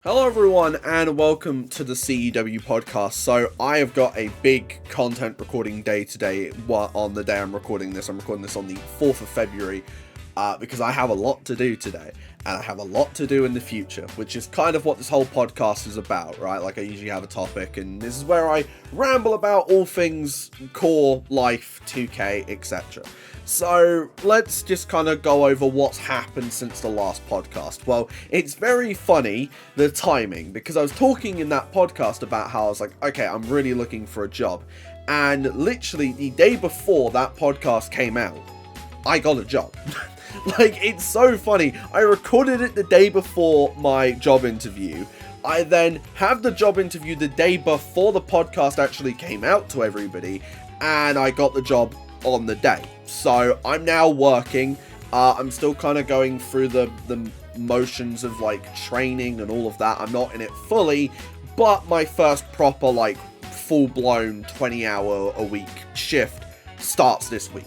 Hello everyone and welcome to the CEW Podcast. So I have got a big content recording day today. On the day I'm recording this on the 4th of February because I have a lot to do today and I have a lot to do in the future, which is kind of what this whole podcast is about, right? Like I usually have a topic and this is where I ramble about all things core, life, 2K, etc. So let's just kind of go over what's happened since the last podcast. Well, it's very funny, the timing, because I was talking in that podcast about how I was like, okay, I'm really looking for a job. And literally the day before that podcast came out, I got a job. Like, it's so funny. I recorded it the day before my job interview. I then have the job interview the day before the podcast actually came out to everybody, and I got the job on the day. So I'm now working. I'm still kind of going through the motions of like training and all of that. I'm not in it fully, but my first proper like full-blown 20-hour a week shift starts this week.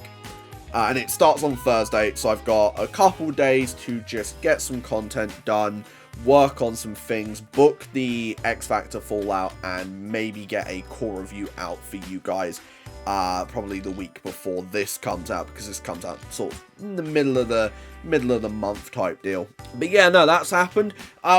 And it starts on Thursday, so I've got a couple days to just get some content done, work on some things, book the X Factor Fallout, and maybe get a core review out for you guys. Probably the week before this comes out, because this comes out sort of in the middle of the month type deal. But yeah, no, that's happened.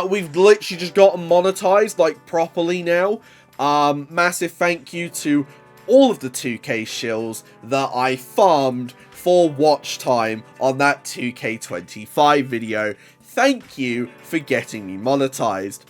We've literally just gotten monetized like properly now. Massive thank you to all of the 2K shills that I farmed for watch time on that 2K25 video. Thank you for getting me monetized.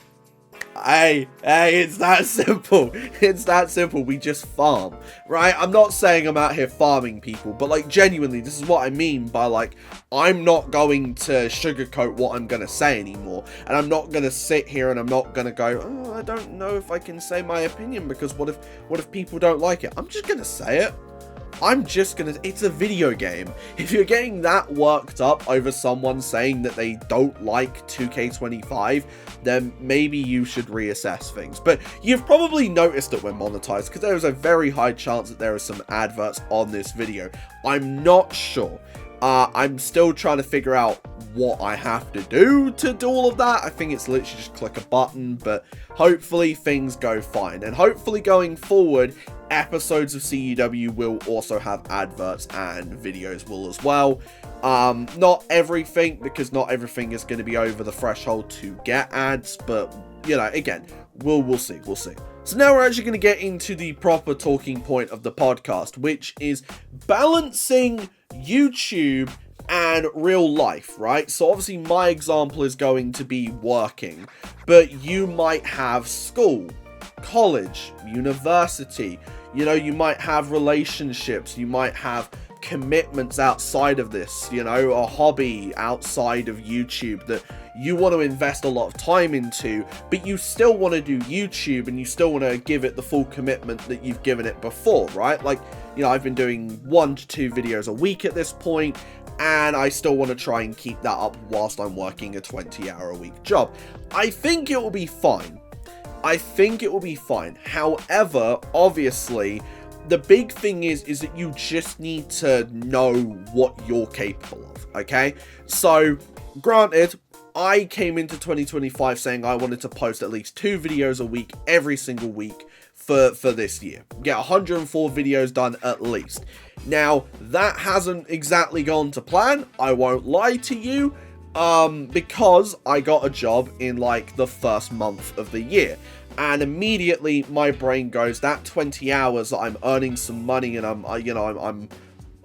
Hey, it's that simple. It's that simple. We just farm, right? I'm not saying I'm out here farming people, but like genuinely, this is what I mean by like, I'm not going to sugarcoat what I'm going to say anymore. And I'm not going to sit here and I'm not going to go, oh, I don't know if I can say my opinion because what if people don't like it? I'm just going to say it. It's a video game. If you're getting that worked up over someone saying that they don't like 2K25, then maybe you should reassess things. But you've probably noticed that we're monetized because there is a very high chance that there are some adverts on this video. I'm not sure. I'm still trying to figure out what I have to do all of that. I think it's literally just click a button, but hopefully things go fine. And hopefully going forward, episodes of CEW will also have adverts and videos will as well. Not everything, because not everything is going to be over the threshold to get ads, but, you know, again, we'll see. So now we're actually going to get into the proper talking point of the podcast, which is balancing YouTube and real life, right? So obviously my example is going to be working, but you might have school, college, university, you know, you might have relationships, you might have commitments outside of this, you know, a hobby outside of YouTube that you want to invest a lot of time into, but you still want to do YouTube and you still want to give it the full commitment that you've given it before, right? Like, you know, I've been doing 1 to 2 videos a week at this point, and I still want to try and keep that up whilst I'm working a 20-hour a week job. I think it will be fine. However, obviously, the big thing is that you just need to know what you're capable of, okay? So, granted, I came into 2025 saying I wanted to post at least 2 videos a week every single week for this year. Get 104 videos done at least. Now, that hasn't exactly gone to plan, I won't lie to you, because I got a job in like the first month of the year. And immediately my brain goes, that 20 hours that I'm earning some money and I'm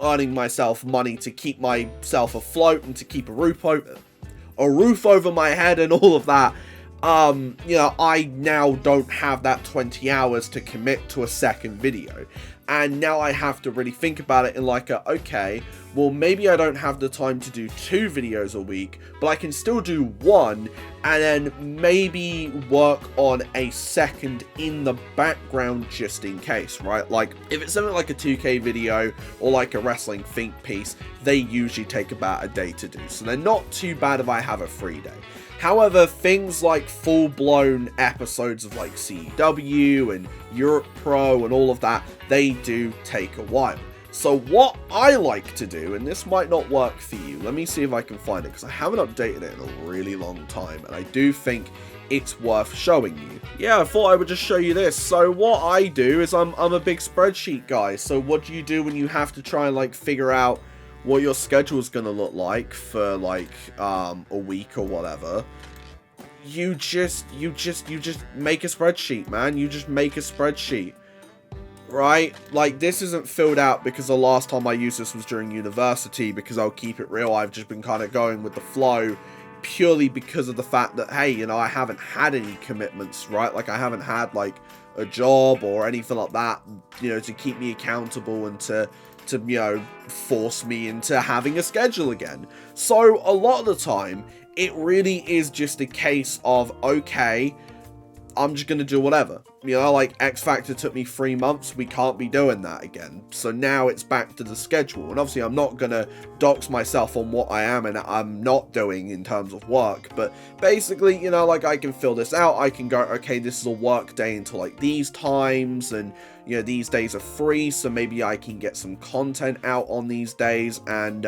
earning myself money to keep myself afloat and to keep a roof over my head and all of that. You know, I now don't have that 20 hours to commit to a second video. And now I have to really think about it in like okay, well, maybe I don't have the time to do 2 videos a week, but I can still do 1 and then maybe work on a second in the background just in case, right? Like if it's something like a 2K video or like a wrestling think piece, they usually take about a day to do. So they're not too bad if I have a free day. However, things like full-blown episodes of like CEW and Europe Pro and all of that, they do take a while. So what I like to do, and this might not work for you, let me see if I can find it, because I haven't updated it in a really long time, and I do think it's worth showing you. Yeah, I thought I would just show you this. So what I do is I'm a big spreadsheet guy. So what do you do when you have to try and like figure out what your schedule is going to look like for like a week or whatever? You just make a spreadsheet, man. You just make a spreadsheet. Right? Like, this isn't filled out because the last time I used this was during university, because I'll keep it real, I've just been kind of going with the flow purely because of the fact that, hey, you know, I haven't had any commitments, right? Like, I haven't had, like, a job or anything like that, you know, to keep me accountable and to you know, force me into having a schedule again. So, a lot of the time, it really is just a case of, okay, I'm just going to do whatever. You know, like X Factor took me 3 months. We can't be doing that again. So now it's back to the schedule. And obviously I'm not going to dox myself on what I am and I'm not doing in terms of work. But basically, you know, like I can fill this out. I can go, okay, this is a work day until like these times. And, you know, these days are free. So maybe I can get some content out on these days. And,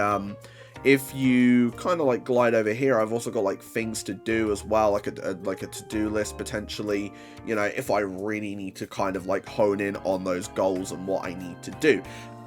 if you kind of like glide over here, I've also got like things to do as well, like a to-do list potentially, you know, if I really need to kind of like hone in on those goals and what I need to do.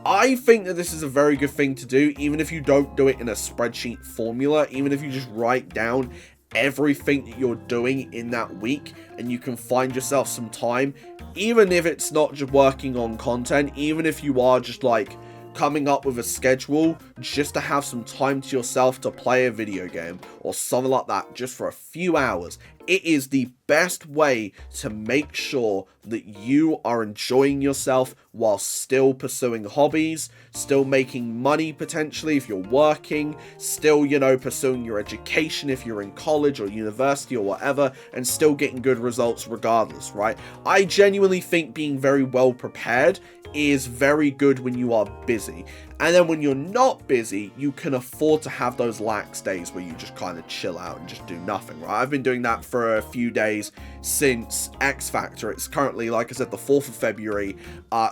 I think that this is a very good thing to do, even if you don't do it in a spreadsheet formula, even if you just write down everything that you're doing in that week and you can find yourself some time, even if it's not just working on content, even if you are just like coming up with a schedule just to have some time to yourself to play a video game or something like that just for a few hours. It is the best way to make sure that you are enjoying yourself while still pursuing hobbies, still making money potentially if you're working, still, you know, pursuing your education if you're in college or university or whatever, and still getting good results regardless, right? I genuinely think being very well prepared is very good when you are busy. And then when you're not busy, you can afford to have those lax days where you just kind of chill out and just do nothing, right? I've been doing that for a few days since X Factor. It's currently, like I said, the 4th of February.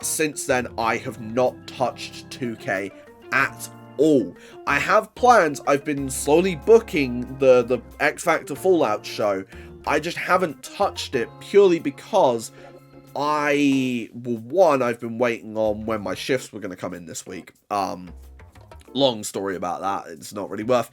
Since then, I have not touched 2K at all. I have plans. I've been slowly booking the X Factor Fallout show. I just haven't touched it purely because I've been waiting on when my shifts were going to come in this week. Long story about that. It's not really worth.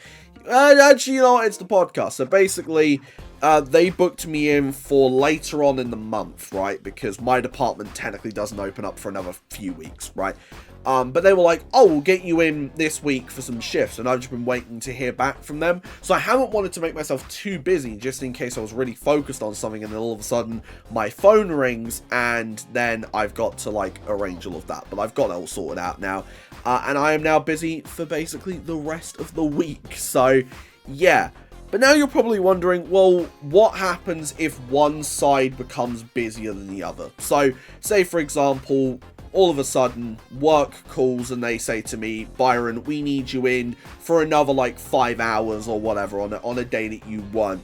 Actually, you know what? It's the podcast. So basically, they booked me in for later on in the month, right? Because my department technically doesn't open up for another few weeks, right? But they were like, oh, we'll get you in this week for some shifts. And I've just been waiting to hear back from them. So I haven't wanted to make myself too busy just in case I was really focused on something. And then all of a sudden my phone rings and then I've got to like arrange all of that. But I've got it all sorted out now. And I am now busy for basically the rest of the week. So yeah. But now you're probably wondering, well, what happens if one side becomes busier than the other? So say, for example, all of a sudden work calls and they say to me, Byron, we need you in for another like 5 hours or whatever on a day that you weren't,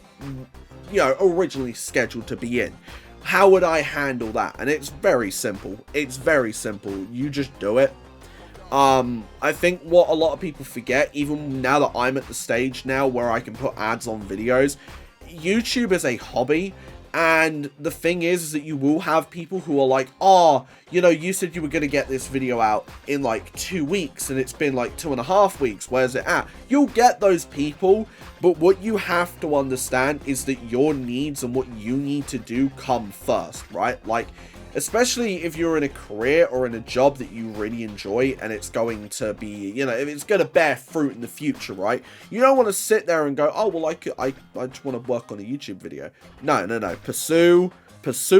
you know, originally scheduled to be in. How would I handle that? And it's very simple. It's very simple. You just do it. I think what a lot of people forget, even now that I'm at the stage now where I can put ads on videos, YouTube is a hobby. And the thing is that you will have people who are like, oh, you know, you said you were going to get this video out in like 2 weeks and it's been like 2.5 weeks. Where's it at? You'll get those people. But what you have to understand is that your needs and what you need to do come first, right? Like, especially if you're in a career or in a job that you really enjoy and it's going to be, you know, if it's going to bear fruit in the future, right? You don't want to sit there and go, oh, well, I just want to work on a YouTube video. No. Pursue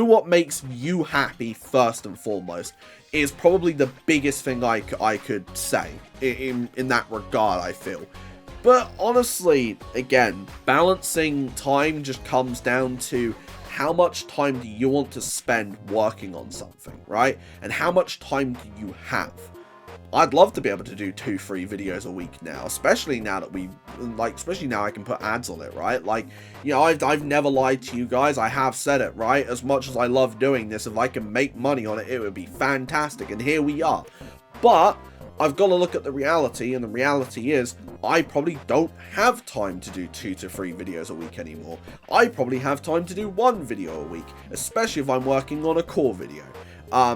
what makes you happy first and foremost is probably the biggest thing I could say in that regard, I feel. But honestly, again, balancing time just comes down to how much time do you want to spend working on something, right? And how much time do you have? I'd love to be able to do 2-3 videos a week now, especially now that especially now I can put ads on it, right? Like, you know, I've never lied to you guys. I have said it, right? As much as I love doing this, if I can make money on it, it would be fantastic. And here we are. But I've got to look at the reality, and the reality is I probably don't have time to do 2 to 3 videos a week anymore. I probably have time to do 1 video a week, especially if I'm working on a core video.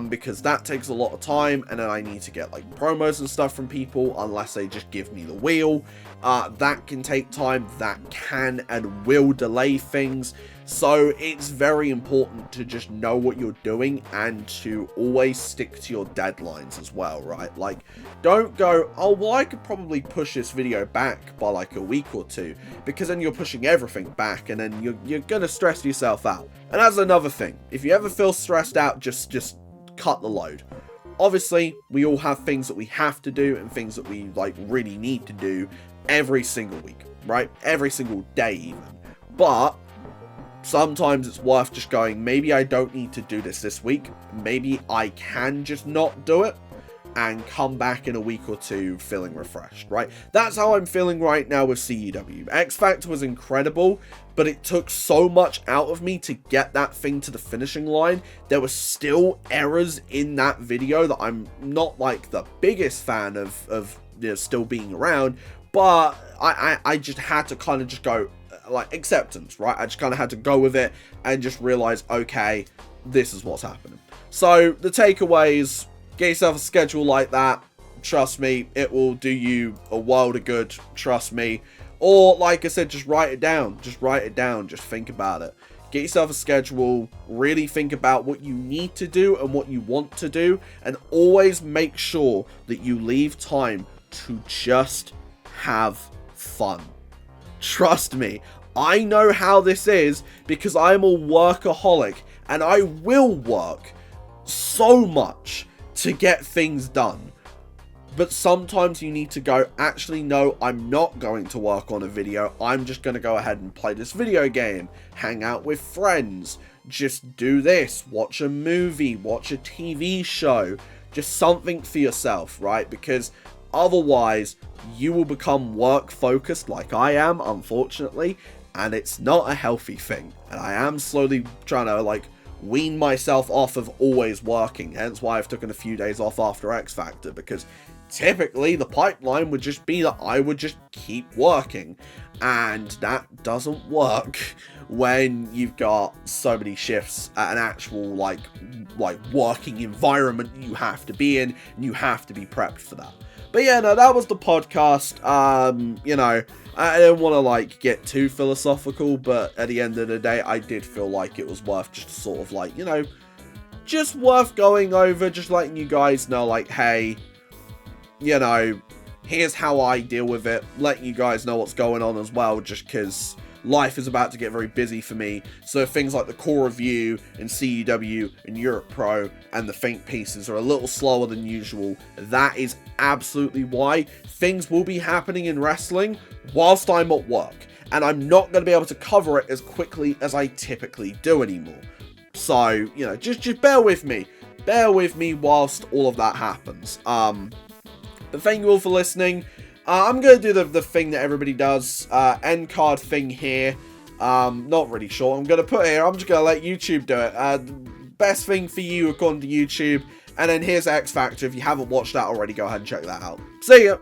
Because that takes a lot of time, and then I need to get like promos and stuff from people unless they just give me the wheel. That can take time, that can and will delay things. So it's very important to just know what you're doing and to always stick to your deadlines as well, right? Like, don't go, oh, well, I could probably push this video back by like a week or 2, because then you're pushing everything back, and then you're gonna stress yourself out. And that's another thing. If you ever feel stressed out, just cut the load. Obviously, we all have things that we have to do and things that we like really need to do every single week, right? Every single day even. But sometimes it's worth just going, maybe I don't need to do this week. Maybe I can just not do it and come back in a week or 2 feeling refreshed, right? That's how I'm feeling right now with CEW. X Factor was incredible, but it took so much out of me to get that thing to the finishing line. There were still errors in that video that I'm not like the biggest fan of you know, still being around, but I just had to kind of just go, like, acceptance, right? I just kind of had to go with it and just realize, okay, this is what's happening. So the takeaways: get yourself a schedule like that. Trust me, it will do you a world of good. Trust me. Or, like I said, just write it down. Just write it down. Just think about it. Get yourself a schedule. Really think about what you need to do and what you want to do. And always make sure that you leave time to just have fun. Trust me, I know how this is because I'm a workaholic and I will work so much to get things done. But sometimes you need to go, actually, no, I'm not going to work on a video. I'm just going to go ahead and play this video game, hang out with friends, just do this, watch a movie, watch a TV show, just something for yourself, right? Because otherwise, you will become work focused like I am, unfortunately, and it's not a healthy thing. And I am slowly trying to like wean myself off of always working, hence why I've taken a few days off after X Factor, because typically the pipeline would just be that I would just keep working, and that doesn't work when you've got so many shifts at an actual like working environment you have to be in, and you have to be prepped for that. But yeah, no, that was the podcast. You know, I didn't want to like get too philosophical, but at the end of the day, I did feel like it was worth just sort of like, you know, just worth going over, just letting you guys know, like, hey, you know, here's how I deal with it, letting you guys know what's going on as well, just because life is about to get very busy for me. So things like the core review and CEW and Europe Pro and the think pieces are a little slower than usual. That is absolutely why. Things will be happening in wrestling whilst I'm at work, and I'm not going to be able to cover it as quickly as I typically do anymore. So, you know, just bear with me. Bear with me whilst all of that happens. But thank you all for listening. I'm going to do the thing that everybody does, end card thing here. Not really sure. I'm going to put here, I'm just going to let YouTube do it. Best thing for you according to YouTube. And then here's X Factor. If you haven't watched that already, go ahead and check that out. See ya!